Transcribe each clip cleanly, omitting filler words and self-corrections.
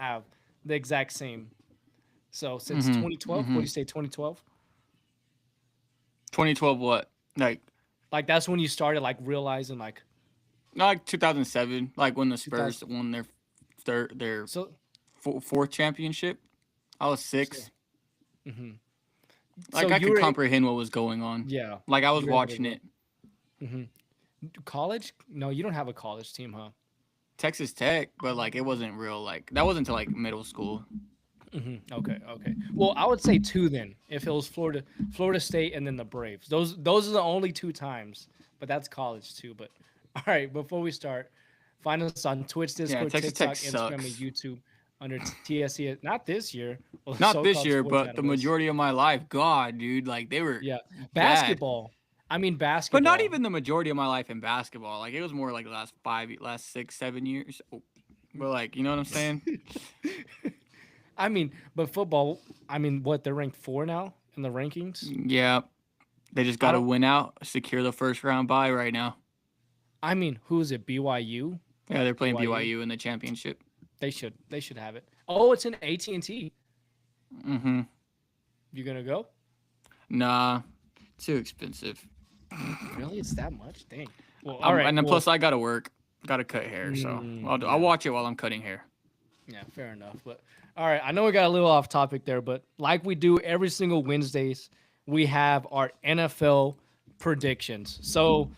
have the exact same. So since Mm-hmm. 2012, what do Mm-hmm. you say, 2012? 2012 what? Like Like that's when you started like realizing like not like 2007, like when the 2000. Spurs won their So fourth championship. I was so 6. hmm so Like I you could were comprehend what was going on. yeah, Like I was you were able to watching it. hmm college? No, you don't have a college team, huh? Texas Tech, but like it wasn't real. Like that wasn't until like middle school. Okay, okay. Well, I would say two then. If it was Florida State, and then the Braves. Those are the only two times. But that's college too. But all right, before we start, find us on Twitch, Yeah, Discord, Texas TikTok, Tech Instagram, and sucks. YouTube under TSE. Not this year. Well, Not so-called this year, sports but the analyst. majority of my life. God, dude, like they were Yeah, bad. basketball. I mean But not basketball. even the majority of my life in basketball. Like it was more like the last 6, 7 years. Oh, but like, you know what I'm saying? I mean, but football. I mean, what they're ranked four now in the rankings. Yeah, they just I got to don't. win out, secure the first round bye right now. I mean, who is it? BYU. Yeah, they're playing BYU. BYU in the championship. They should have it. Oh, it's in AT&T. Mm-hmm. You gonna go? Nah, too expensive. Really? It's that much? Dang. Well, all right. And then Well, plus I gotta work, gotta cut hair, so I'll yeah, watch it while I'm cutting hair. yeah, fair enough. But all right, I know we got a little off topic there, but like we do every single Wednesdays, we have our NFL predictions. So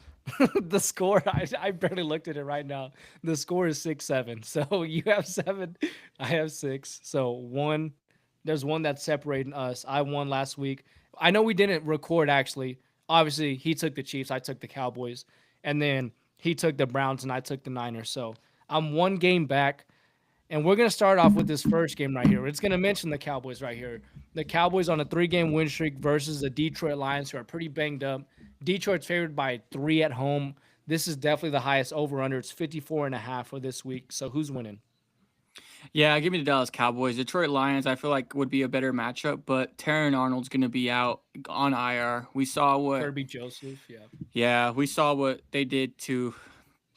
the score, I barely looked at it right now. The score is 6-7. So you have 7, I have 6. So there's one that's separating us. I won last week. I know we didn't record actually. Obviously, he took the Chiefs, I took the Cowboys, and then he took the Browns and I took the Niners. So I'm one game back. And we're going to start off with this first game right here. It's going to mention the Cowboys right here. The Cowboys on a 3-game win streak versus the Detroit Lions, who are pretty banged up. Detroit's favored by 3 at home. This is definitely the highest over-under. It's 54.5 for this week. So who's winning? Yeah, give me the Dallas Cowboys. Detroit Lions, I feel like would be a better matchup, but Terran Arnold's gonna be out on IR. Kirby Joseph, yeah. We saw what they did to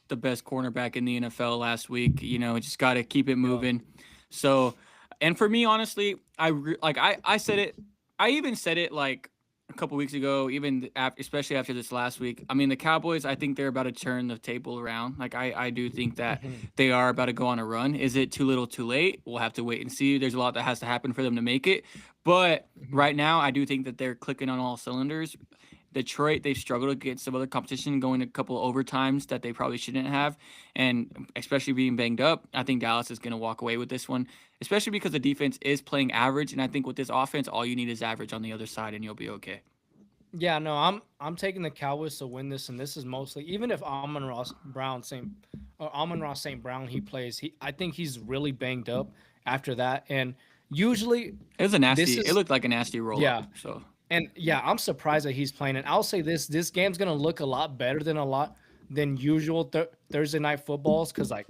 the best cornerback in the NFL last week. You know, just got to keep it Yeah. moving. So, and for me, honestly, I said it. I even said it like a couple weeks ago, even after, especially after this last week. I mean, the Cowboys. I think they're about to turn the table around. Like I do think that they are about to go on a run. Is it too little, too late? We'll have to wait and see. There's a lot that has to happen for them to make it. But right now, I do think that they're clicking on all cylinders. Detroit, they've struggled against some other competition, going a couple of overtimes that they probably shouldn't have, and especially being banged up. I think Dallas is going to walk away with this one, especially because the defense is playing average, and I think with this offense, all you need is average on the other side, and you'll be okay. Yeah, no, I'm taking the Cowboys to win this, and this is mostly even if Amon Ross St. Brown he plays, I think he's really banged up after that. And usually It was a this nasty. It is looked like a nasty roll up. yeah. So And yeah, I'm surprised that he's playing. And I'll say this game's gonna look a lot better than usual Thursday night footballs because like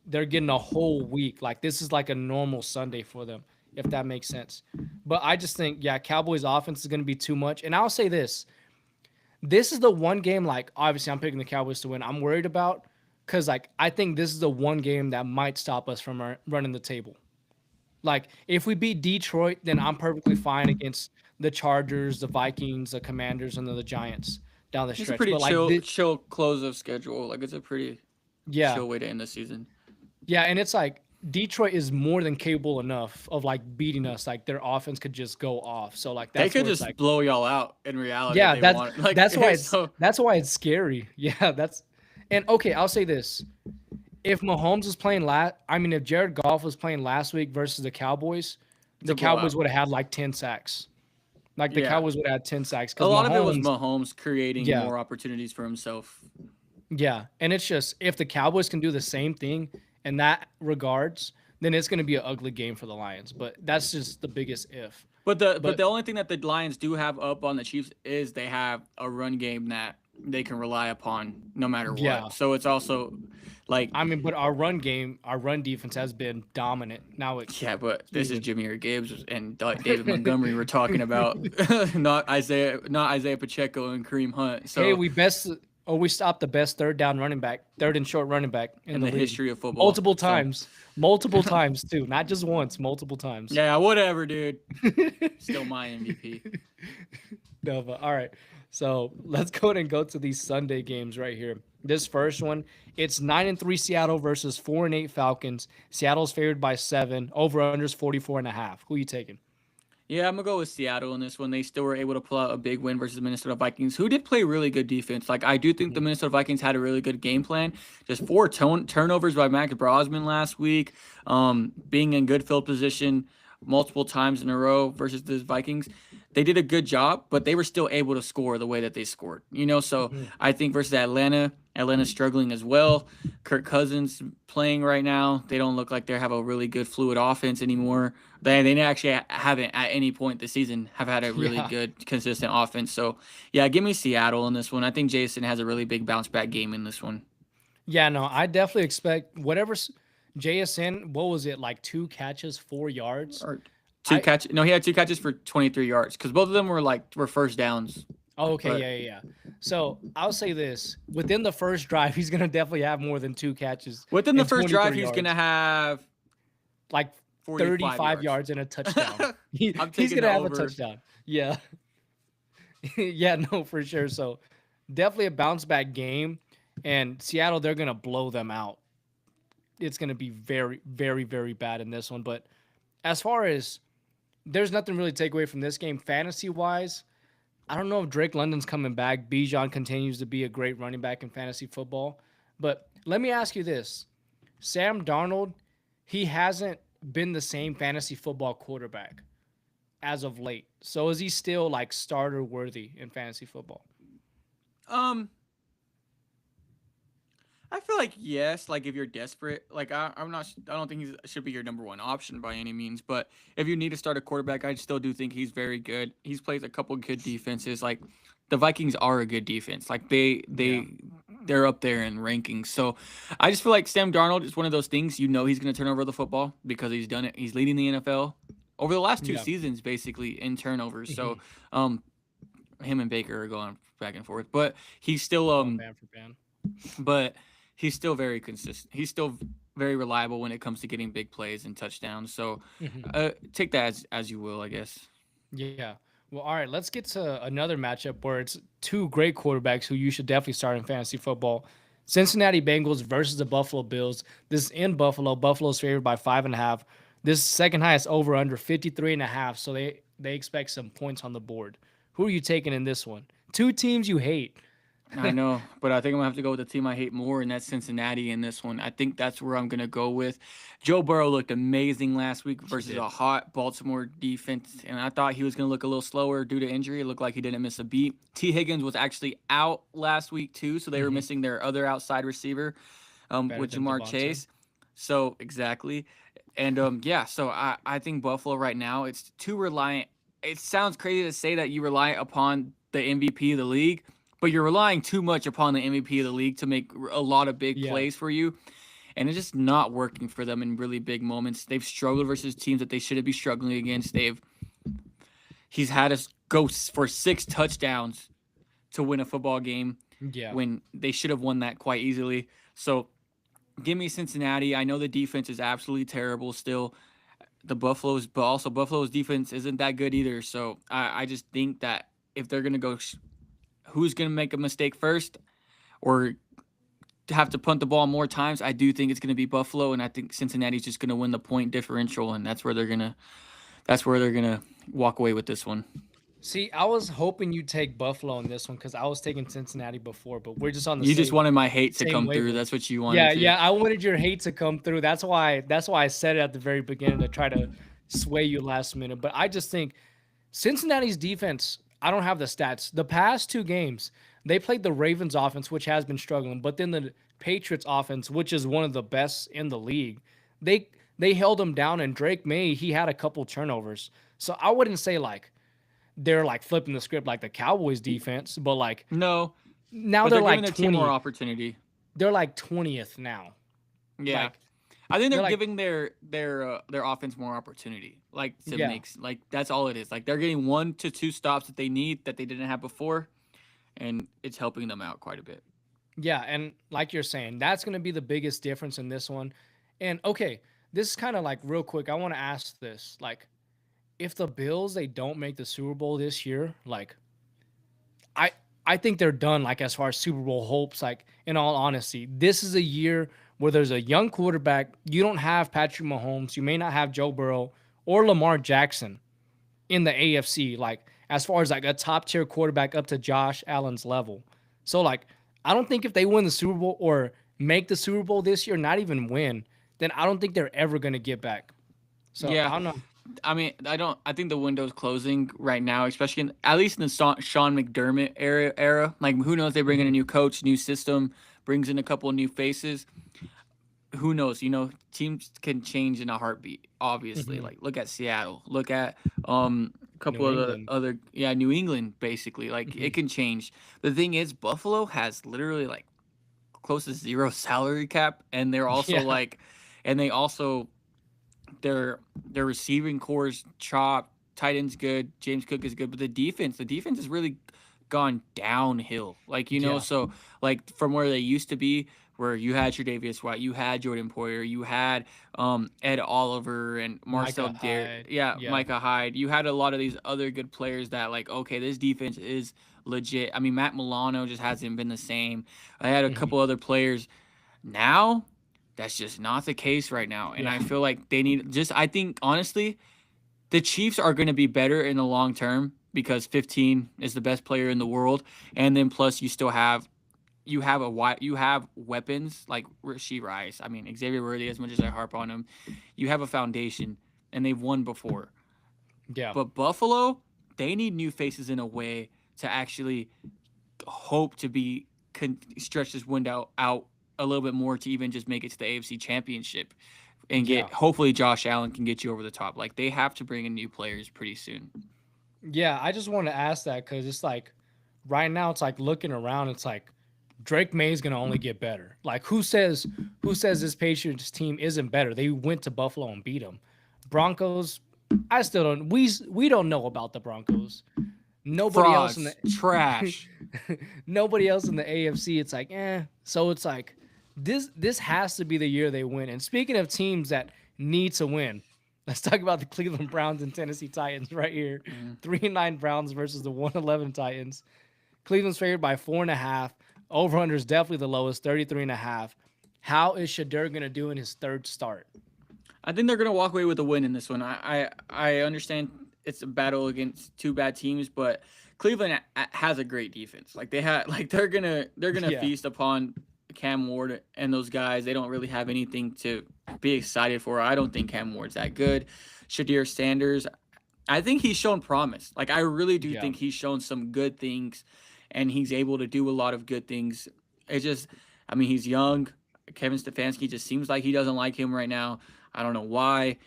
they're getting a whole week. Like this is like a normal Sunday for them, if that makes sense. But I just think yeah, Cowboys offense is gonna be too much. And I'll say this: this is the one game like obviously I'm picking the Cowboys to win. I'm worried about because like I think this is the one game that might stop us from running the table. Like if we beat Detroit, then I'm perfectly fine against the Chargers, the Vikings, the Commanders, and then the Giants down the it's a stretch. pretty But like this, chill close of schedule. Like it's a pretty yeah, chill way to end the season. yeah, and it's like Detroit is more than capable enough of like beating us. Like their offense could just go off. So like They that's could where it's just like, blow y'all out in reality if yeah, they want. Like that's why it's so. that's why it's scary. Yeah, that's and okay. I'll say this: if Mahomes was playing I mean, if Jared Goff was playing last week versus the Cowboys, It's the a Cowboys blowout. would have had like 10 sacks. Like the Yeah. Cowboys would have had 10 sacks A because lot of it was Mahomes, Mahomes creating yeah, more opportunities for himself. yeah. And it's just if the Cowboys can do the same thing in that regards, then it's going to be an ugly game for the Lions. But that's just the biggest if. But But the only thing that the Lions do have up on the Chiefs is they have a run game that they can rely upon no matter yeah, what. So it's also like I mean, but our run game, our run defense has been dominant. Now it yeah, but this is even. Jameer Gibbs and David Montgomery we're talking about, not Isaiah Pacheco and Kareem Hunt. Hey, So we best. Or we stopped the best third down running back, third and short running back in in the the league. history of football. Multiple So times. Multiple times too. Not just once, multiple times. yeah, whatever, dude. Still my MVP. No, but all right. So let's go ahead and go to these Sunday games right here. This first one, it's 9-3 Seattle versus 4-8 Falcons. Seattle's favored by 7. Over unders 44.5. Who you taking? Yeah, I'm gonna go with Seattle in this one. They still were able to pull out a big win versus the Minnesota Vikings, who did play really good defense. Like I do think the Mhm. Minnesota Vikings had a really good game plan. Just four turnovers by Max Brosman last week, being in good field position multiple times in a row versus the Vikings. They did a good job, but they were still able to score the way that they scored. So Mhm. I think versus Atlanta, Atlanta's struggling as well. Kirk Cousins playing right now. They don't look like they have a really good fluid offense anymore. They actually haven't at any point this season have had a really Yeah. good consistent offense. So yeah, give me Seattle in this one. I think Jason has a really big bounce back game in this one. Yeah, no, I definitely expect JSN, what was it, like 2 catches, 4 yards? Or two I catch no, he had two catches for 23 yards because both of them were first downs. oh, okay, But yeah, yeah, yeah. So I'll say this: within the first drive, he's gonna definitely have more than 2 catches within the and first drive, 23 he's gonna yards, have like 45 35 yards. yards and a touchdown. I'm He's taking gonna the have a over. touchdown. Yeah, yeah, no, for sure. So definitely a bounce back game, and Seattle, they're gonna blow them out. It's gonna be very, very, very bad in this one. But as far as there's nothing really to take away from this game fantasy wise. I don't know if Drake London's coming back. Bijan continues to be a great running back in fantasy football. But let me ask you this. Sam Darnold, he hasn't been the same fantasy football quarterback as of late. So is he still like starter worthy in fantasy football? Um, I feel like yes, like if you're desperate, like I'm not, I don't think he should be your number one option by any means. But if you need to start a quarterback, I still do think he's very good. He's played a couple good defenses. Like the Vikings are a good defense. Like Yeah. they're up there in rankings. So I just feel like Sam Darnold is one of those things. He's going to turn over the football because he's done it. He's leading the NFL over the last two Yeah. seasons basically in turnovers. So Mhm. um, him and Baker are going back and forth, but he's still Going band for band. but he's still very consistent. He's still very reliable when it comes to getting big plays and touchdowns. So Mhm. take that as you will, I guess. Yeah. Well, all right. Let's get to another matchup where it's two great quarterbacks who you should definitely start in fantasy football. Cincinnati Bengals versus the Buffalo Bills. This is in Buffalo. Buffalo's favored by 5.5. This second highest over under 53.5. So they expect some points on the board. Who are you taking in this one? Two teams you hate. I know, but I think I'm gonna have to go with the team I hate more, and that's Cincinnati in this one. I think that's where I'm gonna go with. Joe Burrow looked amazing last week He versus did. a hot Baltimore defense, and I thought he was gonna look a little slower due to injury. It looked like he didn't miss a beat. T. Higgins was actually out last week too, so they were Hmm. missing their other outside receiver, Better with than Jamar Devontae. Chase. So exactly, and yeah, so I think Buffalo right now it's too reliant. It sounds crazy to say that you rely upon the MVP of the league, but you're relying too much upon the MVP of the league to make a lot of big Yeah. plays for you. And it's just not working for them in really big moments. They've struggled versus teams that they shouldn't be struggling against. He's had us go for 6 touchdowns to win a football game Yeah. when they should have won that quite easily. So give me Cincinnati. I know the defense is absolutely terrible still. But also Buffalo's defense isn't that good either. So I just think that if they're gonna go, who's gonna make a mistake first, or have to punt the ball more times, I do think it's going to be Buffalo, and I think Cincinnati's just going to win the point differential, and that's where they're gonna walk away with this one. See, I was hoping you'd take Buffalo on this one because I was taking Cincinnati before, but we're just on the You just same wanted my hate to same come through. wavelength. That's what you wanted Yeah, to. yeah. I wanted your hate to come through. That's why I said it at the very beginning to try to sway you last minute. But I just think Cincinnati's defense, I don't have the stats. The past two games, they played the Ravens offense, which has been struggling, but then the Patriots offense, which is one of the best in the league, they they held them down. And Drake May, he had a couple turnovers. So I wouldn't say like they're like flipping the script like the Cowboys defense, but like No, now but they're they're giving like their team more 20, opportunity. they're like 20th now. Yeah, Like I think they're they're like giving their offense more opportunity, like to yeah. make like that's all it is. Like they're getting 1 to 2 stops that they need that they didn't have before, and it's helping them out quite a bit. Yeah, and like you're saying, that's going to be the biggest difference in this one. And okay, this is kind of like real quick. I want to ask this: like, if the Bills they don't make the Super Bowl this year, like, I I think they're done. Like as far as Super Bowl hopes, like in all honesty, this is a year where there's a young quarterback. You don't have Patrick Mahomes. You may not have Joe Burrow or Lamar Jackson in the AFC, like as far as like a top tier quarterback up to Josh Allen's level. So like I don't think if they win the Super Bowl or make the Super Bowl this year, not even win, then I don't think they're ever gonna get back. So Yeah, I don't know. I mean, I don't. I think the window's closing right now, especially at least in the Sean McDermott era. Like, who knows? They bring in a Mhm. new coach, new system, brings in a couple of new faces. Who knows? Teams can change in a heartbeat. Obviously, Mhm. like look at Seattle. Look at a couple New of the England. other New England. Basically, like it Mhm. can change. The thing is, Buffalo has literally like close to zero salary cap, and they're also Yeah. like, and they also their receiving core is chop. Tight end's good. James Cook is good, but the defense has really gone downhill. Yeah. So like from where they used to be, where you had Tre'Davious White, you had Jordan Poyer, you had Ed Oliver and Marcel Micah Dare, Hyde. yeah, Yeah. Micah Hyde. You had a lot of these other good players that like, okay, this defense is legit. I mean, Matt Milano just hasn't been the same. I had a Mhm. couple other players now, that's just not the case right now. And Yeah. I feel like they need just, I think, honestly, the Chiefs are going to be better in the long term because 15 is the best player in the world. And then plus, you have weapons like Rasheed Rice. I mean, Xavier Worthy, as much as I harp on him, you have a foundation and they've won before. Yeah. But Buffalo, they need new faces in a way to actually hope to stretch this window out a little bit more to even just make it to the AFC Championship and Yeah. get hopefully Josh Allen can get you over the top. Like they have to bring in new players pretty soon. Yeah. I just want to ask that because it's like right now it's like looking around, it's like Drake May is gonna only get better. Like who says this Patriots team isn't better? They went to Buffalo and beat them. Broncos, I still don't. We don't know about the Broncos. Nobody else in Frauds, the trash. nobody else in the AFC. It's like So it's like this has to be the year they win. And speaking of teams that need to win, let's talk about the Cleveland Browns and Tennessee Titans right here. Mm. 3-9 Browns versus the 1-11 Titans. Cleveland's favored by 4.5. Over under is definitely the lowest, 33.5. How is Shadur gonna do in his third start? I think they're gonna walk away with a win in this one. I understand it's a battle against two bad teams, but Cleveland has a great defense. Like they have, like they're gonna Yeah. feast upon Cam Ward and those guys. They don't really have anything to be excited for. I don't think Cam Ward's that good. Shadir Sanders, I think he's shown promise. Like I really do Yeah. think he's shown some good things, and he's able to do a lot of good things. It's just, I mean, he's young. Kevin Stefanski just seems like he doesn't like him right now. I don't know why,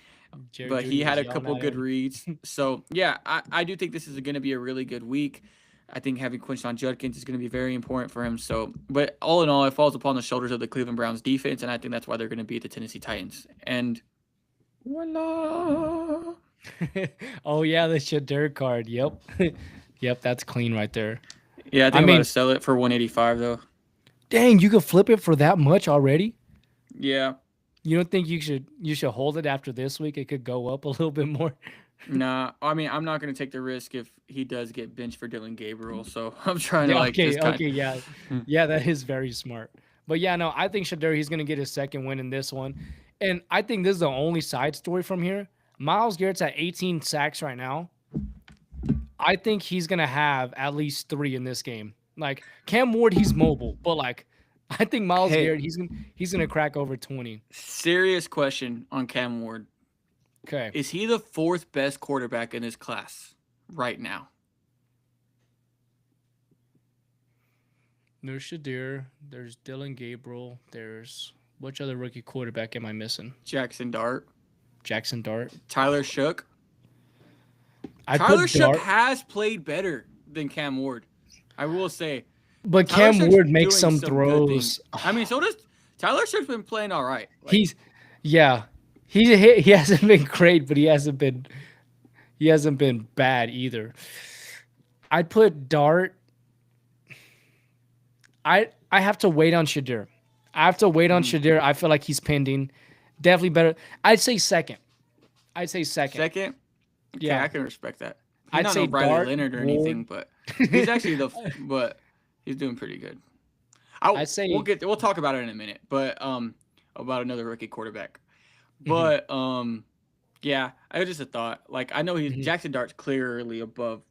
Jerry but he Judy had was a yelling couple at good him. reads. So yeah, I do think this is going to be a really good week. I think having Quinshon Judkins is going to be very important for him. So, but all in all, it falls upon the shoulders of the Cleveland Browns defense, and I think that's why they're going to beat the Tennessee Titans. And voila. Oh yeah, the Shadur card. Yep. Yep, that's clean right there. Yeah, I I think I'm about to mean, sell it for 185 though. dang, you could flip it for that much already? Yeah. You don't think you should hold it after this week? It could go up a little bit more. Nah, I mean, I'm not going to take the risk if he does get benched for Dylan Gabriel. So I'm trying to Yeah, like okay, just kind okay, yeah. of. Yeah, that is very smart. But yeah, no, I think Shadur he's gonna get his second win in this one. And I think this is the only side story from here. Miles Garrett's at 18 sacks right now. I think he's gonna have at least three in this game. Like Cam Ward, he's mobile, but like I think Miles Hey, Garrett, he's gonna crack over 20. serious question on Cam Ward. Okay. Is he the fourth best quarterback in his class right now? There's Shadur, there's Dylan Gabriel, there's which other rookie quarterback am I missing? Jackson Dart, Jackson Dart. Tyler Shook. I Tyler put Shook Dart, has played better than Cam Ward. I will say but Tyler Cam Shook's Ward makes doing some some good throws. things. I mean, so does Tyler Shook's been playing all right. Like He's yeah. He hasn't been great, but he hasn't been bad either. I'd put Dart. I have to wait on Shadir. I have to wait on Mhm. Shadir. I feel like he's pending. Definitely better. I'd say second. I'd say second. Second, okay, Yeah. I can respect that. He's I'd not no say Riley Dart, Leonard or anything, Ward. but he's actually but he's doing pretty good. I I'd we'll say we'll talk about it in a minute, but about another rookie quarterback. mhm, But yeah, I was just a thought. Like I know he's mhm. Jackson Dart's clearly above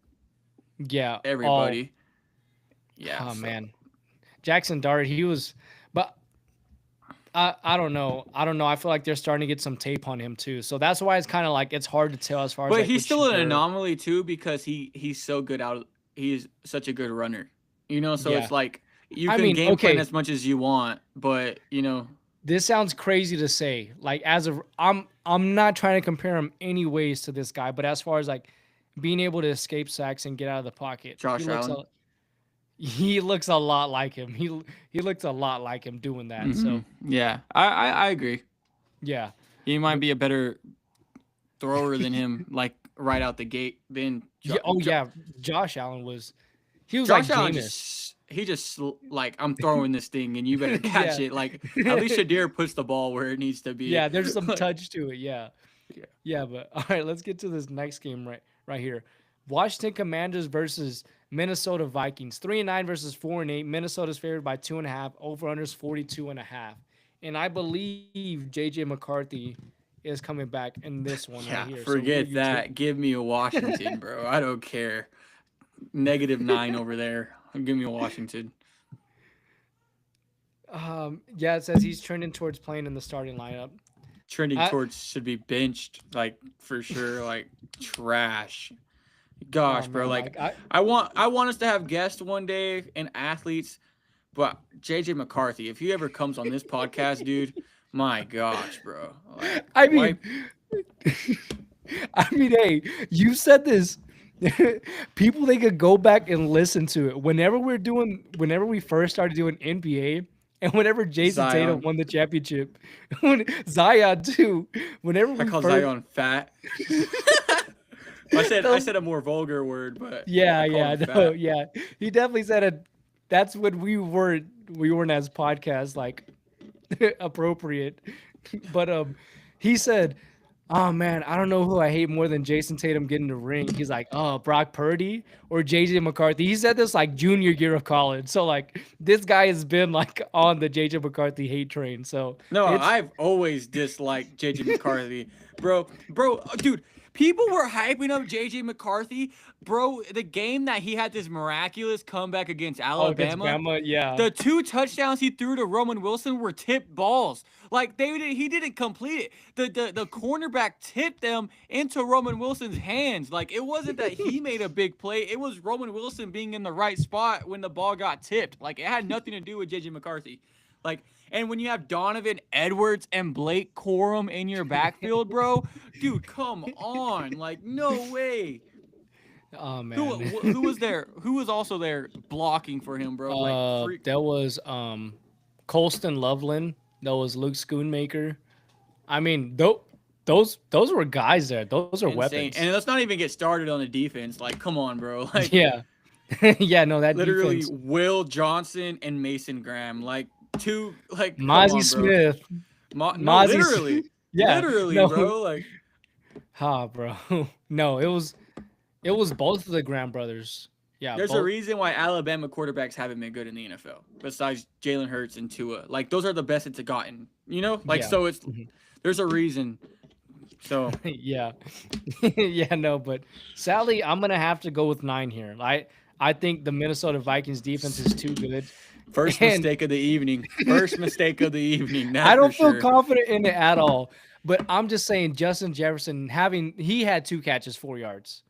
Yeah. Oh, everybody. Yeah, oh so man. Jackson Dart, he was but I don't know. I don't know. I feel like they're starting to get some tape on him too. So that's why it's kind of like it's hard to tell as far as but like he's with still an Shadir. anomaly too because he's so good out. He's such a good runner, you know. So Yeah. it's like you I can mean, game plan okay, as much as you want, but this sounds crazy to say. Like as of I'm not trying to compare him any ways to this guy, but as far as like being able to escape sacks and get out of the pocket, Josh Allen. he looks a lot like him. He looks a lot like him doing that. Hmm. So Yeah, I agree. yeah, He might but be a better thrower than him, like right out the gate. Than yeah, oh yeah, Josh Allen was he was like Josh Allen Jameis. just like I'm throwing this thing and you better catch Yeah. it. Like at least Shadir puts the ball where it needs to be. Yeah, there's some Like, touch to it. Yeah. yeah. Yeah, but all right, let's get to this next game right here. Washington Commanders versus Minnesota Vikings. 3-9 versus 4-8. Minnesota's favored by 2.5. Over unders 42.5. And I believe JJ McCarthy is coming back in this one right Yeah, here. So who are forget you taking? that. Give me a Washington, bro. I don't care. -9 over there. Give me a Washington. Yeah, it says he's trending towards playing in the starting lineup. Trending I towards should be benched, like for sure. Like trash. oh Gosh, bro. man, Like like I I want us to have guests one day and athletes, but JJ McCarthy, if he ever comes on this podcast, dude, my gosh, bro. Like I why mean I mean, hey, you said this. People they could go back and listen to it. Whenever we first started doing NBA, and whenever Jason Tatum Zion? won the championship, when Zion too. Whenever I we call first, Zion fat. I those, said a more vulgar word, but I yeah, called him yeah, no, fat. yeah, he definitely said it. That's when we weren't as podcast like appropriate, but he said, "Oh man, I don't know who I hate more than Jason Tatum getting the ring." He's like, "Oh, Brock Purdy or JJ McCarthy." He said this like junior year of college. So like this guy has been like on the JJ McCarthy hate train. So No, it's I've always disliked JJ McCarthy, bro, dude. People were hyping up JJ McCarthy, bro. The game that he had this miraculous comeback against oh against Alabama, Bama, yeah. the two touchdowns he threw to Roman Wilson were tipped balls. Like he didn't complete it. The cornerback tipped them into Roman Wilson's hands. Like it wasn't that he made a big play. It was Roman Wilson being in the right spot when the ball got tipped. Like it had nothing to do with JJ McCarthy. Like, and when you have Donovan Edwards and Blake Corum in your backfield, bro, dude, come on. Like, no way. Oh Who man. who was there? Who was also there blocking for him, bro? Like, freak. That was Colston Loveland. That was Luke Schoonmaker. I mean, those were guys there. Those are Insane. weapons. And let's not even get started on the defense. Like, come on, bro. Like, Yeah. Yeah, no, that literally defense. Will Johnson and Mason Graham. Like, two, like, come Mozzie on, bro. Smith. No, Mozzie's literally. yeah. Literally, No. bro. Like, Bro. No, it was both of the Graham brothers. Yeah, there's a both. reason why Alabama quarterbacks haven't been good in the NFL, besides Jalen Hurts and Tua. Like, those are the best it's gotten. You know? Like, Yeah. so Mhm. there's a reason. So, Yeah. Yeah, no, but sadly, I'm gonna have to go with 9 here. I think the Minnesota Vikings defense is too good. first And mistake of the evening. First mistake of the evening. I That's for don't feel sure. confident in it at all. But I'm just saying Justin Jefferson he had 2 catches, 4 yards.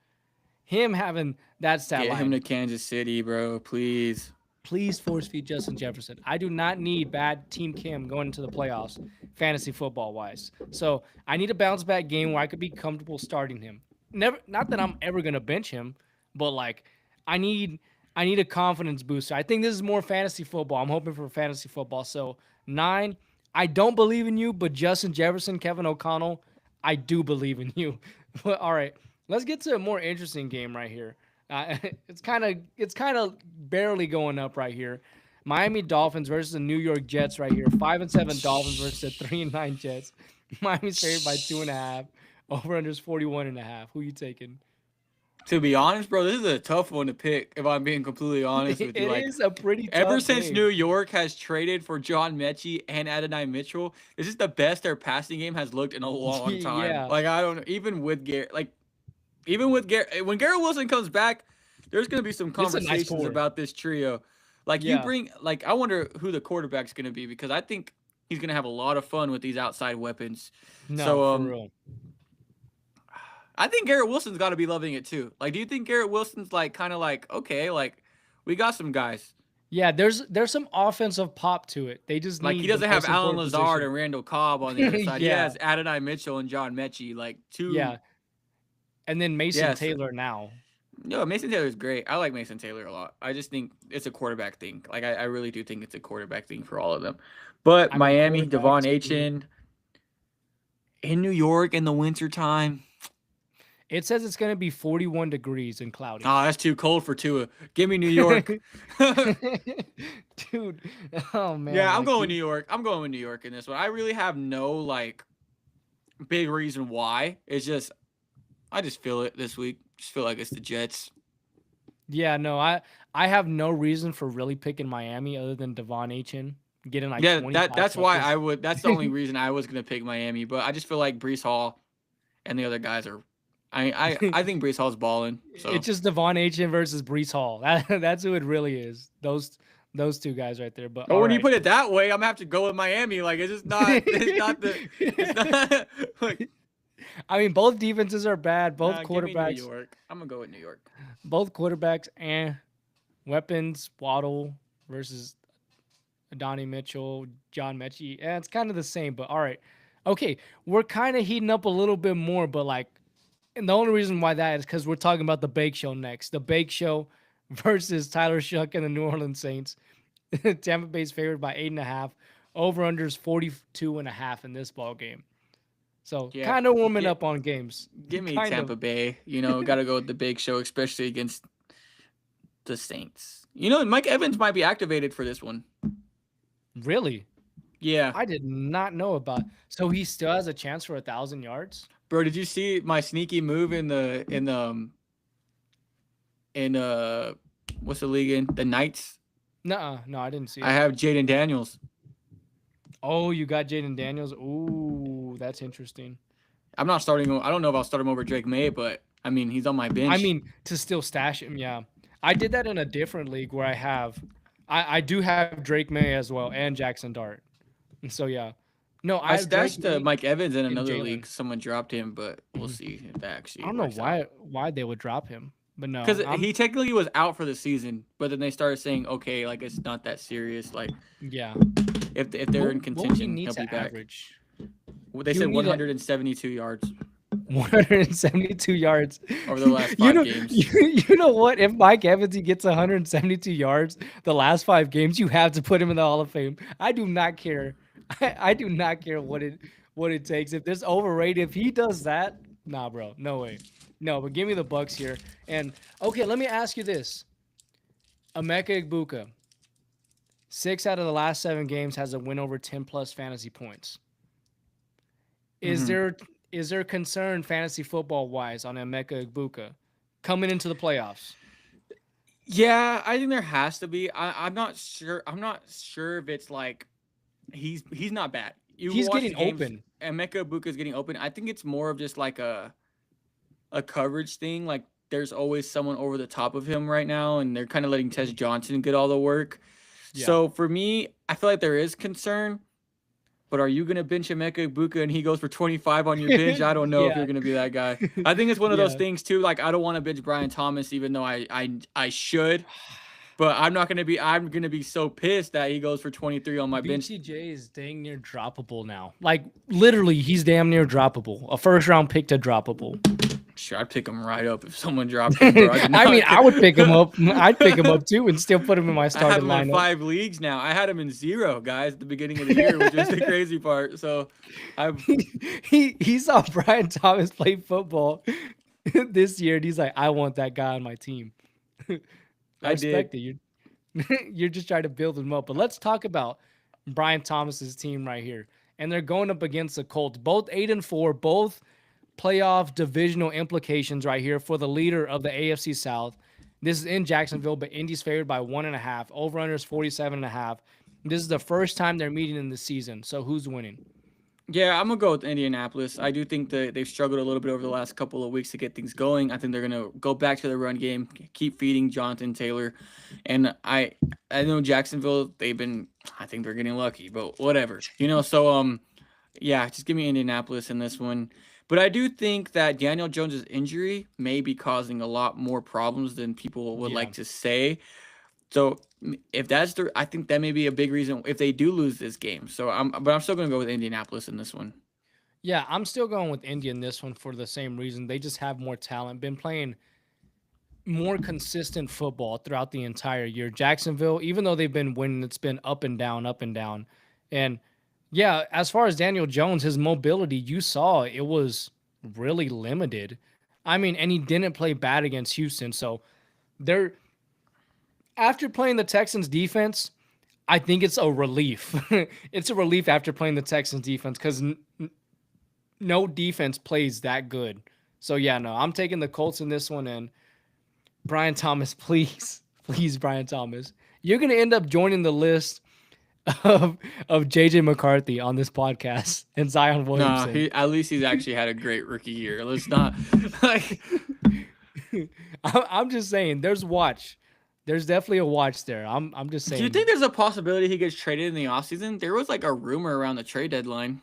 Him having that stat Get him line. to Kansas City, bro. Please. Please force feed Justin Jefferson. I do not need bad Team Kim going into the playoffs, fantasy football wise. So I need a bounce back game where I could be comfortable starting him. Never, not that I'm ever gonna bench him, but like I need, I need a confidence booster. I think this is more fantasy football. I'm hoping for fantasy football. So 9. I don't believe in you, but Justin Jefferson, Kevin O'Connell, I do believe in you. But all right, let's get to a more interesting game right here. Uh, it's kind of barely going up right here. Miami Dolphins versus the New York Jets right here. 5-7 Dolphins versus the 3-9 Jets. Miami's favored by 2.5. Over under is 41.5. Who you taking? To be honest, bro, this is a tough one to pick. If I'm being completely honest with you, It like is a pretty ever tough since game. New York has traded for John Mechie and Adonai Mitchell, this is the best their passing game has looked in a long time. Yeah, Like I don't know, even with Garrett, when Garrett Wilson comes back, there's gonna be some this is a nice conversations core. about this trio. Like you Yeah, bring, like I wonder who the quarterback's gonna be because I think he's gonna have a lot of fun with these outside weapons. no, So for real. I think Garrett Wilson's got to be loving it too. Like, do you think Garrett Wilson's like kind of like okay, like we got some guys. Yeah, there's some offensive pop to it. They just Like he need the doesn't have most Alan important Lazard position. and Randall Cobb on the other side. He Yeah, has Adonai Mitchell and John Mechie, like two. yeah, and then Mason Yes, Taylor now. no, Mason Taylor's great. I like Mason Taylor a lot. I just think it's a quarterback thing. Like I really do think it's a quarterback thing for all of them. But I mean, Miami, Devon quarterbacks. Achin in New York in the wintertime. It says it's gonna be 41 degrees and cloudy. Oh, that's too cold for Tua. Give me New York. Dude, oh man, Yeah, I'm like going New York. I'm going with New York in this one. I really have no like big reason why. It's just I just feel it this week. Just feel like it's the Jets. yeah, no, I have no reason for really picking Miami other than Devon Achin getting like Yeah, 25 that's why I touches. would. That's the only reason I was gonna pick Miami. But I just feel like Brees Hall and the other guys are. I think Brees Hall's balling. So It's just Devon Achin versus Brees Hall. That's who it really is. Those two guys right there. But but all when you right. put it that way, I'm gonna have to go with Miami. Like it's just not. It's not the. It's not like. I mean, both defenses are bad. Both Nah, give me New quarterbacks, York. I'm gonna go with New York. and weapons. Waddle versus Donnie Mitchell, John Mechie. Yeah, it's kind of the same. But all right, okay, we're kind of heating up a little bit more. But like, and the only reason why that is because we're talking about the Bake Show next. The Bake Show versus Tyler Shuck and the New Orleans Saints. Tampa Bay's favored by 8.5. Over under is 42.5 in this ball game. So Yeah, kind of warming get up on games. give me Kind of. Tampa Bay. You know, got to go with the big show, especially against the Saints. You know, Mike Evans might be activated for this one. Really? Yeah, I did not know about. So he still has a chance for 1,000 yards? bro. Did you see my sneaky move in what's the league in the Knights? Nuh-uh. No, I didn't see I it. have Jaden Daniels. Oh, you got Jaden Daniels. Ooh, that's interesting. I'm not starting him. I don't know if I'll start him over Drake May, but I mean he's on my I bench. mean, to still stash him, yeah. I did that in a different league where I do have Drake May as well and Jackson Dart. And so yeah. No, I I have Drake stashed May Mike Evans in and another league. Jalen. Someone dropped him, but we'll see if that I actually don't know works out. why they would drop him. But no, Because he technically was out for the season, but then they started saying, okay, like it's not that serious. Like yeah. if they're in What would he contention, need he'll be to back. average? Well, they He would said need 172 yards 172 yards. over the last You five know, games. you know what? If Mike Evans he gets 172 yards the last 5 games, you have to put him in the Hall of Fame. I do not care. I do not care what it takes. If this overrated, if he does that, nah, bro, no way. No, but give me the Bucks here. And okay, let me ask you this: Emeka Egbuka, 6 out of the last 7 games has a win over 10 plus fantasy points. Is Hmm. there is there concern fantasy football wise on Emeka Egbuka coming into the playoffs? Yeah, I think there has to be. I'm not sure. I'm not sure if it's like he's not bad. You He's watch getting the games, open. and Mecca Ibuka getting open. I think it's more of just like a coverage thing. Like there's always someone over the top of him right now, and they're kind of letting Tez Johnson get all the work. Yeah. So for me, I feel like there is concern. But are you gonna bench Emeka Ibuka and he goes for 25 on your bench? I don't know if Yeah. you're gonna be that guy. I think it's one of those Yeah. things too. Like I don't want to bench Brian Thomas, even though I should. But I'm not gonna be. I'm gonna be so pissed that he goes for 23 on my bench. BTJ is dang near droppable now. Like literally, he's damn near droppable. A first round pick to droppable. Sure, I'd pick him right up if someone dropped him, bro. I did I not. mean, I would pick him up. I'd pick him up too and still put him in my I have starting him in lineup. 5 leagues now. I had him in 0, guys, at the beginning of the year, which is the crazy part. So, I've He saw Brian Thomas play football this year, and he's like, I want that guy on my team. I I did. respect it. You're just trying to build them up. But let's talk about Brian Thomas's team right here. And they're going up against the Colts, both 8-4, both playoff divisional implications right here for the leader of the AFC South. This is in Jacksonville, but Indy's favored by 1.5. Over under is 47.5. This is the first time they're meeting in the season. So who's winning? Yeah, I'm gonna go with Indianapolis. I do think that they've struggled a little bit over the last couple of weeks to get things going. I think they're gonna go back to the run game, keep feeding Jonathan Taylor, and I know Jacksonville. They've been, I think they're getting lucky, but whatever, you know. So yeah, just give me Indianapolis in this one. But I do think that Daniel Jones's injury may be causing a lot more problems than people would Yeah. like to say. So if that's the, I think that may be a big reason if they do lose this game. But I'm still going to go with Indianapolis in this one. Yeah, I'm still going with Indy in this one for the same reason. They just have more talent, been playing more consistent football throughout the entire year. Jacksonville, even though they've been winning, it's been up and down, up and down. And yeah, as far as Daniel Jones, his mobility, you saw it was really limited. I mean, and he didn't play bad against Houston. So they're after playing the Texans defense, I think it's a relief. It's a relief after playing the Texans defense because no defense plays that good. So yeah, no, I'm taking the Colts in this one. And Brian Thomas, please, please, Brian Thomas, you're gonna end up joining the list of JJ McCarthy on this podcast and Zion Nah, Williamson. he at least he's actually had a great rookie year. Let's not like. I'm just saying, there's watch. There's definitely a watch there. I'm just Do you saying, think there's a possibility he gets traded in the offseason? There was like a rumor around the trade deadline.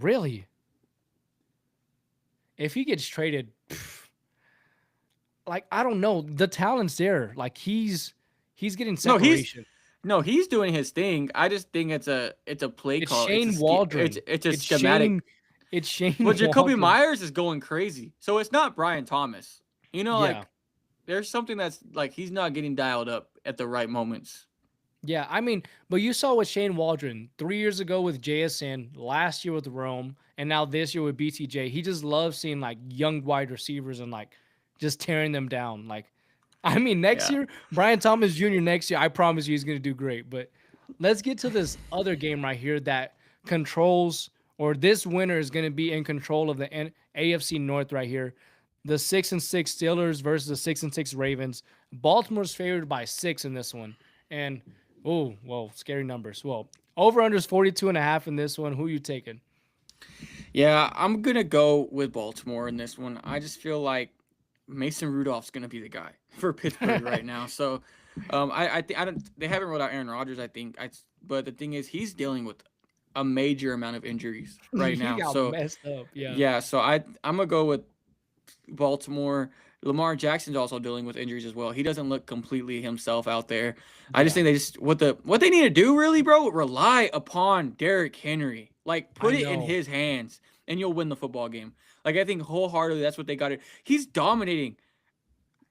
really, if he gets traded, like I don't know, the talent's there. Like he's getting No, he's separation. no, he's doing his thing. I just think it's a play It's call. Shane Waldron. It's a It's schematic. Shane. It's Shane But Jacoby Waldron. Myers is going crazy. So it's not Brian Thomas. You know, Yeah. like there's something that's like he's not getting dialed up at the right moments. Yeah, I mean, but you saw with Shane Waldron 3 years ago with JSN, last year with Rome, and now this year with BTJ. He just loves seeing like young wide receivers and like just tearing them down. Like, I mean, next Yeah. year, Brian Thomas Jr. next year, I promise you he's going to do great. But let's get to this other game right here that controls, or this winner is going to be in control of the AFC North right here. The 6-6 Steelers versus the 6-6 Ravens. Baltimore's favored by 6 in this one. And oh, well, scary numbers. Well, over under is 42.5 in this one. Who you taking? Yeah, I'm gonna go with Baltimore in this one. I just feel like Mason Rudolph's gonna be the guy for Pittsburgh right now. So, I don't. They haven't rolled out Aaron Rodgers. I think. But the thing is, he's dealing with a major amount of injuries right He now. got So messed up. Yeah. yeah. So I'm gonna go with Baltimore. Lamar Jackson's also dealing with injuries as well. He doesn't look completely himself out there. I just Yeah. think they just what they need to do really, bro, rely upon Derrick Henry. Like I put it in know. his hands and you'll win the football game. Like I think wholeheartedly that's what they got to. He's dominating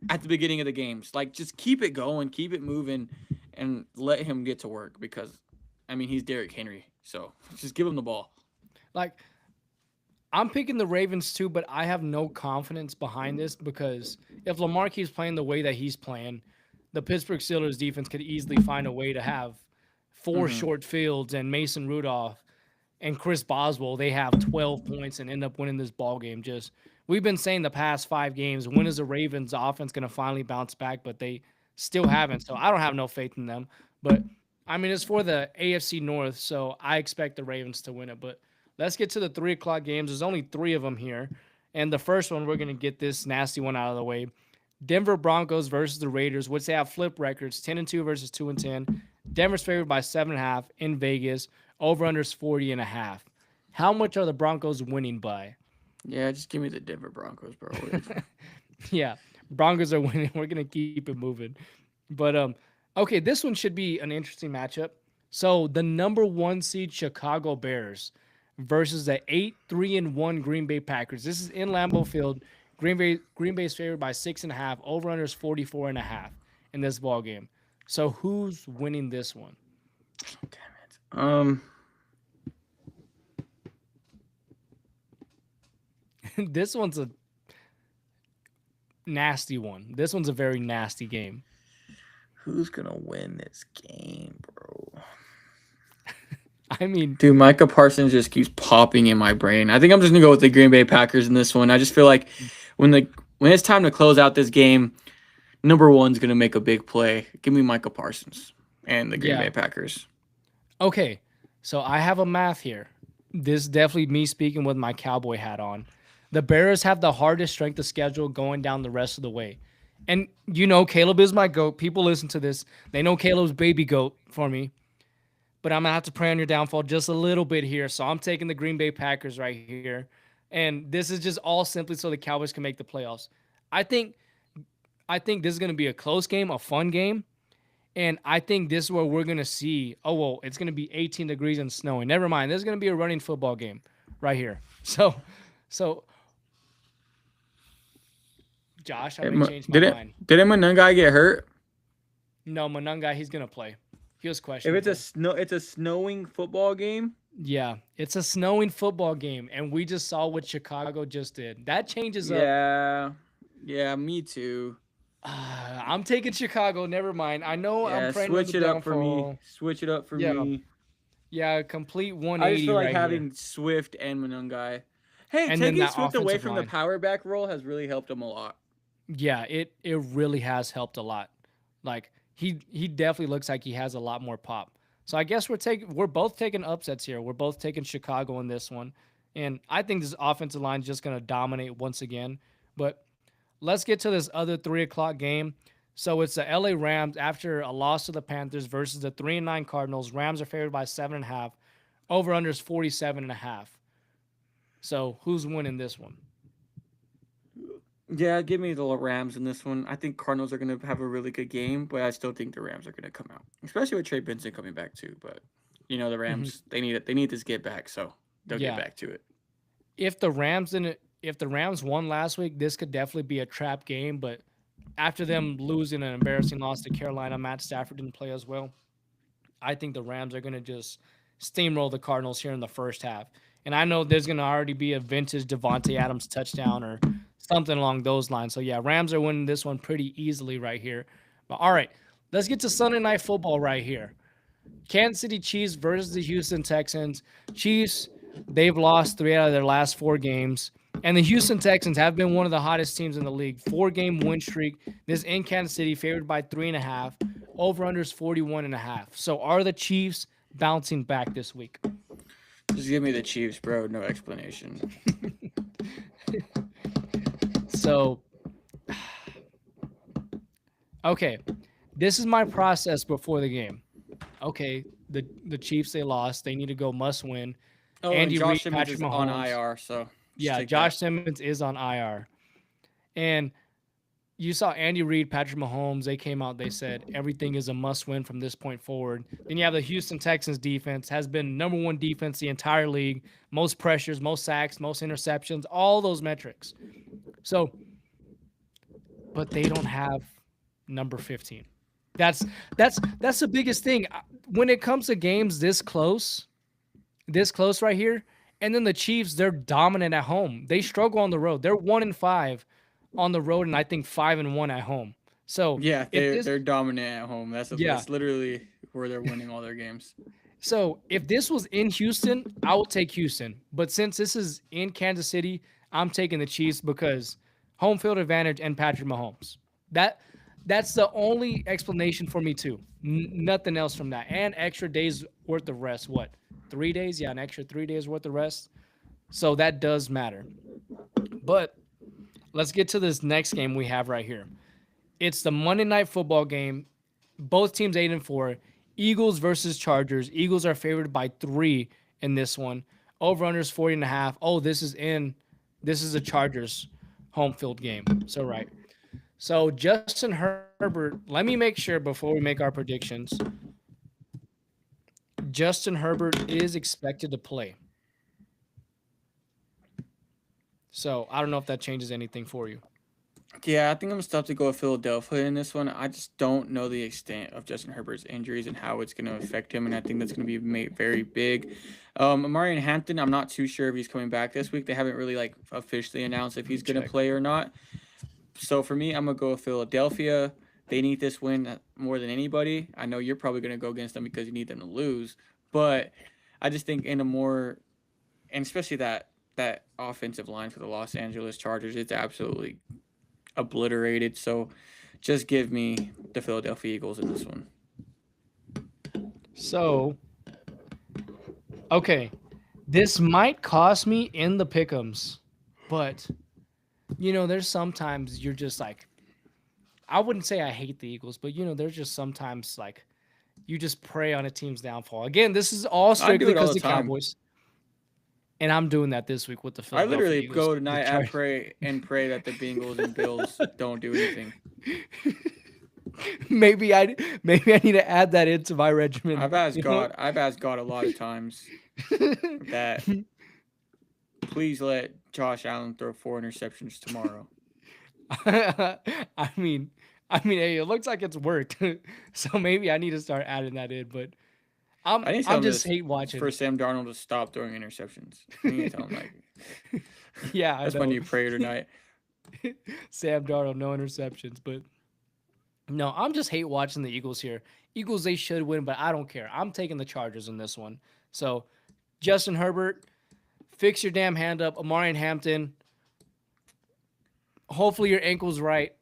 at the beginning of the games. Like just keep it going, keep it moving and let him get to work because I mean, he's Derrick Henry. So, just give him the ball. Like, I'm picking the Ravens too, but I have no confidence behind this because if Lamar keeps playing the way that he's playing, the Pittsburgh Steelers defense could easily find a way to have four Mhm. short fields and Mason Rudolph and Chris Boswell, they have 12 points and end up winning this ball game. Just we've been saying the past 5 games, when is the Ravens offense going to finally bounce back? But they still haven't. So I don't have no faith in them. But I mean, it's for the AFC North, so I expect the Ravens to win it. But let's get to the 3 o'clock games. There's only 3 of them here. And the first one, we're going to get this nasty one out of the way. Denver Broncos versus the Raiders, which they have flip records, 10-2 versus 2-10. Denver's favored by 7.5 in Vegas. Over under is 40.5. How much are the Broncos winning by? Yeah, just give me the Denver Broncos, bro. Yeah, Broncos are winning. We're gonna keep it moving. But okay, this one should be an interesting matchup. So the number 1 seed Chicago Bears versus the 8-3-1 Green Bay Packers. This is in Lambeau Field. Green Bay's favored by 6.5. Over under is 44.5 in this ball game. So who's winning this one? Damn it. This one's a nasty one. This one's a very nasty game. Who's gonna win this game, bro? I mean, Dude, Micah Parsons just keeps popping in my brain. I think I'm just gonna go with the Green Bay Packers in this one. I just feel like when the when it's time to close out this game, number one's gonna make a big play. Give me Micah Parsons and the Green yeah. Bay Packers. Okay. So I have a math here. This is definitely me speaking with my cowboy hat on. The Bears have the hardest strength of schedule going down the rest of the way. And you know, Caleb is my goat. People listen to this. They know Caleb's baby goat for me. But I'm gonna have to pray on your downfall just a little bit here. So I'm taking the Green Bay Packers right here. And this is just all simply so the Cowboys can make the playoffs. I think I think this is gonna be a close game, a fun game. And I think this is where we're gonna see. Oh well, it's gonna be 18 degrees and snowing. Never mind. This is gonna be a running football game right here. So Josh, I may change my Didn't mind. didn't Manungai get hurt? No, Manunga, he's gonna play. He was If questionable. it's a snowing football game. Yeah, it's a snowing football game, and we just saw what Chicago just did. That changes up. Yeah, yeah, me too. I'm taking Chicago. Never mind. I know I'm Yeah, praying on the switch it up for me. downfall. Switch it up for Yeah, me. yeah, complete I just 180 feel like right here. having Swift and Manungai. Hey, And then taking that Swift away offensive from the line. power back role has really helped him a lot. Yeah, it really has helped a lot. Like he definitely looks like he has a lot more pop. So I guess we're both taking upsets here. We're both taking Chicago in this one. And I think this offensive line is just gonna dominate once again. But let's get to this other 3 o'clock game. So it's the LA Rams after a loss to the Panthers versus the 3-9 Cardinals. Rams are favored by 7.5. Over under is 47.5. So who's winning this one? Yeah, give me the Rams in this one. I think Cardinals are going to have a really good game, but I still think the Rams are going to come out, especially with Trey Benson coming back too. But the Hmm. Rams, they need it. They need this get back, so they'll get Yeah. back to it. If the Rams didn't if the Rams won last week, this could definitely be a trap game. But after them losing an embarrassing loss to Carolina, Matt Stafford didn't play as well. I think the Rams are going to just steamroll the Cardinals here in the first half. And I know there's going to already be a vintage Devontae Adams touchdown or something along those lines. So yeah, Rams are winning this one pretty easily right here. But all right, let's get to Sunday Night Football right here. Kansas City Chiefs versus the Houston Texans. Chiefs, they've lost 3 out of their last 4 games. And the Houston Texans have been one of the hottest teams in the league. 4 game win streak. This in Kansas City, favored by 3.5. Over under is 41.5. So are the Chiefs bouncing back this week? Just give me the Chiefs, bro. No explanation. So, okay, this is my process before the game. Okay, the Chiefs, they lost. They need to go must win. Oh, and Andy Josh Reid, Simmons Patrick is on Mahomes. IR, so just Yeah, take Josh that. Simmons is on IR. And you saw Andy Reid, Patrick Mahomes, they came out, they said everything is a must win from this point forward. Then you have the Houston Texans defense, has been number one defense the entire league, most pressures, most sacks, most interceptions, all those metrics. So, but they don't have number 15. That's the biggest thing. When it comes to games this close right here, and then the Chiefs, they're dominant at home. They struggle on the road. They're 1-5 on the road, and I think 5-1 at home. So Yeah, if they're this, they're dominant at home. yeah, That's literally where they're winning all their games. so if this was in Houston, I would take Houston. But since this is in Kansas City, I'm taking the Chiefs because home field advantage and Patrick Mahomes. That that's the only explanation for me too. Nothing else from that. And extra days worth of rest. What? 3 days? Yeah, an extra 3 days worth of rest. So that does matter. But let's get to this next game we have right here. It's the Monday Night Football game. Both teams 8-4. Eagles versus Chargers. Eagles are favored by 3 in this one. Over under is 40.5. Oh, this is a Chargers home field game. So right. So Justin Herbert, let me make sure before we make our predictions. Justin Herbert is expected to play. So I don't know if that changes anything for you. Yeah, I think I'm gonna stop to go with Philadelphia in this one. I just don't know the extent of Justin Herbert's injuries and how it's gonna affect him, and I think that's gonna be very big. Amari Hampton, I'm not too sure if he's coming back this week. They haven't really officially announced if he's gonna Check. play or not. So for me, I'm gonna go with Philadelphia. They need this win more than anybody. I know you're probably going to go against them because you need them to lose, but I just think in a more, and especially that offensive line for the Los Angeles Chargers, it's absolutely obliterated. So just give me the Philadelphia Eagles in this one. So, okay, this might cost me in the pick'ems, but there's sometimes you're just like, I wouldn't say I hate the Eagles, but there's just sometimes like you just prey on a team's downfall. Again, this is all I do strictly it all because the the time. Cowboys, and I'm doing that this week with the I Philadelphia literally Eagles. go The tonight. I pray and pray that the Bengals and Bills don't do anything. maybe I need to add that into my regimen. I've asked God. I've asked God a lot of times that please let Josh Allen throw 4 interceptions tomorrow. I mean, hey, it looks like it's worked. So maybe I need to start adding that in. But I need to tell I'm him just this hate for watching. Sam Darnold to stop throwing interceptions. I need to tell him like Yeah, I that's my know. new prayer tonight. Sam Darnold, no interceptions. But no, I'm just hate watching the Eagles here. Eagles, they should win, but I don't care. I'm taking the Chargers in this one. So Justin Herbert, fix your damn hand up. Amari Hampton, hopefully your ankle's right.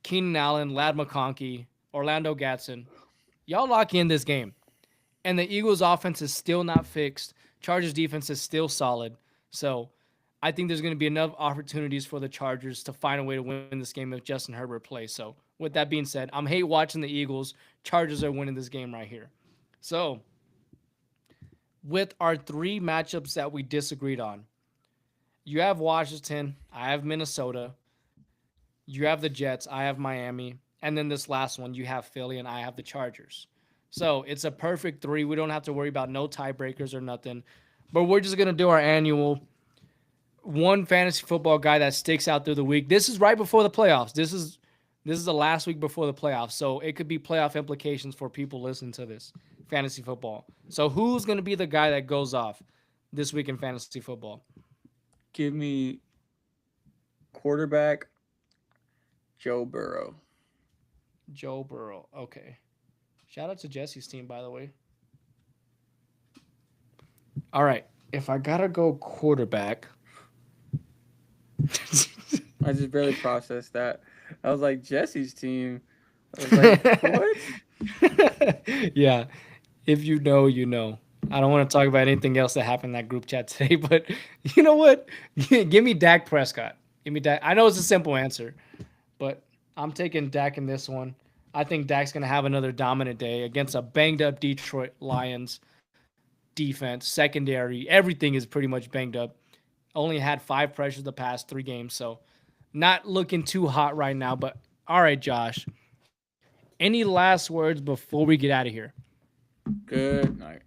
Keenan Allen, Lad McConkey, Orlando Gatson. Y'all lock in this game. And the Eagles' offense is still not fixed. Chargers' defense is still solid. So I think there's going to be enough opportunities for the Chargers to find a way to win this game if Justin Herbert plays. So with that being said, I'm hate watching the Eagles. Chargers are winning this game right here. So with our 3 matchups that we disagreed on, you have Washington, I have Minnesota, you have the Jets, I have Miami, and then this last one, you have Philly, and I have the Chargers. So it's a perfect 3. We don't have to worry about no tiebreakers or nothing. But we're just going to do our annual one fantasy football guy that sticks out through the week. This is right before the playoffs. This is the last week before the playoffs. So it could be playoff implications for people listening to this fantasy football. So who's going to be the guy that goes off this week in fantasy football? Give me quarterback Joe Burrow. Joe Burrow. Okay. Shout out to Jesse's team, by the way. All right. If I got to go quarterback. I just barely processed that. I was like, Jesse's team. I was like, what? Yeah. If you know, you know. I don't want to talk about anything else that happened in that group chat today, but you know what? Give me Dak Prescott. Give me Dak. I know it's a simple answer, but I'm taking Dak in this one. I think Dak's going to have another dominant day against a banged up Detroit Lions defense, secondary. Everything is pretty much banged up. Only had 5 pressures the past 3 games, so not looking too hot right now. But all right, Josh. Any last words before we get out of here? Good night.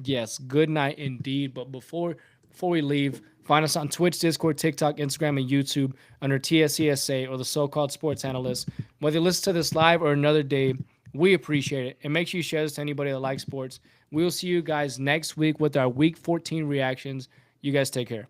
Yes, good night indeed. But before we leave, find us on Twitch, Discord, TikTok, Instagram, and YouTube under TSCSA or the so-called Sports Analyst. Whether you listen to this live or another day, we appreciate it. And make sure you share this to anybody that likes sports. We will see you guys next week with our Week 14 reactions. You guys take care.